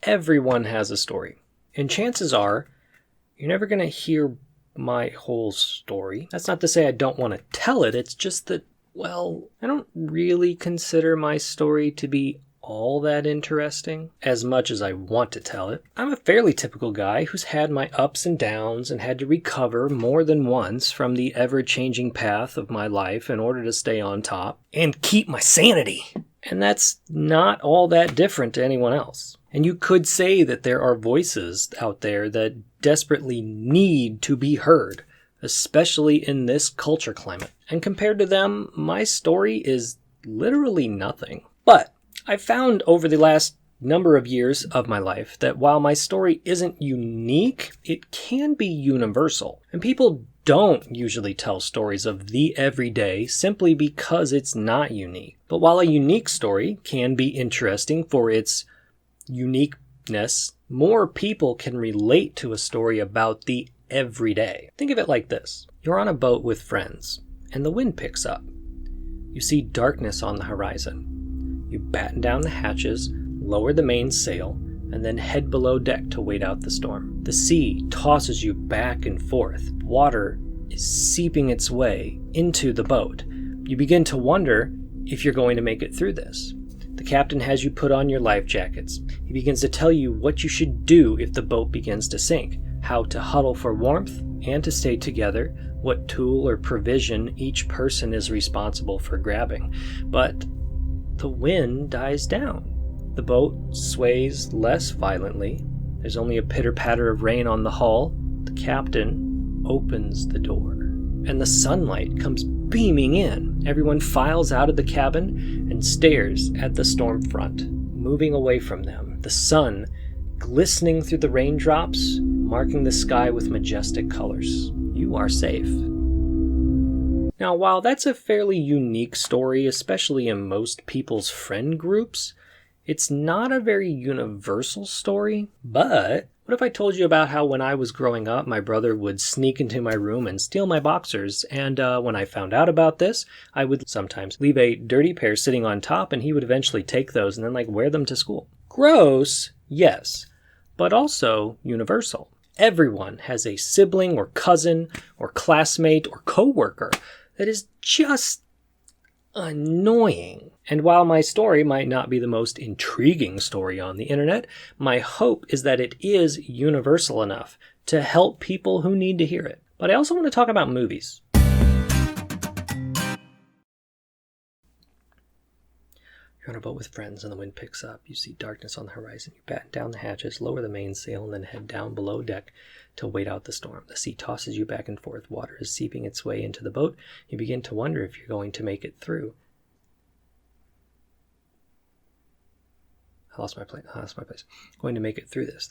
Everyone has a story. And chances are, you're never going to hear my whole story. That's not to say I don't want to tell it. It's just that, well, I don't really consider my story to be all that interesting as much as I want to tell it. I'm a fairly typical guy who's had my ups and downs and had to recover more than once from the ever-changing path of my life in order to stay on top and keep my sanity. And that's not all that different to anyone else. And you could say that there are voices out there that desperately need to be heard, especially in this culture climate. And compared to them, my story is literally nothing. But I found over the last number of years of my life that while my story isn't unique, it can be universal. And people don't usually tell stories of the everyday simply because it's not unique. But while a unique story can be interesting for its uniqueness, more people can relate to a story about the everyday. Think of it like this. You're on a boat with friends, and the wind picks up. You see darkness on the horizon. You batten down the hatches, lower the mainsail, and then head below deck to wait out the storm. The sea tosses you back and forth. Water is seeping its way into the boat. You begin to wonder if you're going to make it through this. The captain has you put on your life jackets. He begins to tell you what you should do if the boat begins to sink, how to huddle for warmth and to stay together, what tool or provision each person is responsible for grabbing. But the wind dies down. The boat sways less violently. There's only a pitter-patter of rain on the hull. The captain opens the door, and the sunlight comes beaming in. Everyone files out of the cabin and stares at the storm front, moving away from them. The sun glistening through the raindrops, marking the sky with majestic colors. You are safe. Now, while that's a fairly unique story, especially in most people's friend groups, it's not a very universal story. But what if I told you about how when I was growing up, my brother would sneak into my room and steal my boxers, and when I found out about this, I would sometimes leave a dirty pair sitting on top, and he would eventually take those and then wear them to school. Gross, yes, but also universal. Everyone has a sibling or cousin or classmate or coworker that is just annoying. And while my story might not be the most intriguing story on the internet, my hope is that it is universal enough to help people who need to hear it. But I also want to talk about movies. You're on a boat with friends and the wind picks up. You see darkness on the horizon. You batten down the hatches, lower the mainsail, and then head down below deck to wait out the storm. The sea tosses you back and forth. Water is seeping its way into the boat. You begin to wonder if you're going to make it through. I lost my place. Going to make it through this.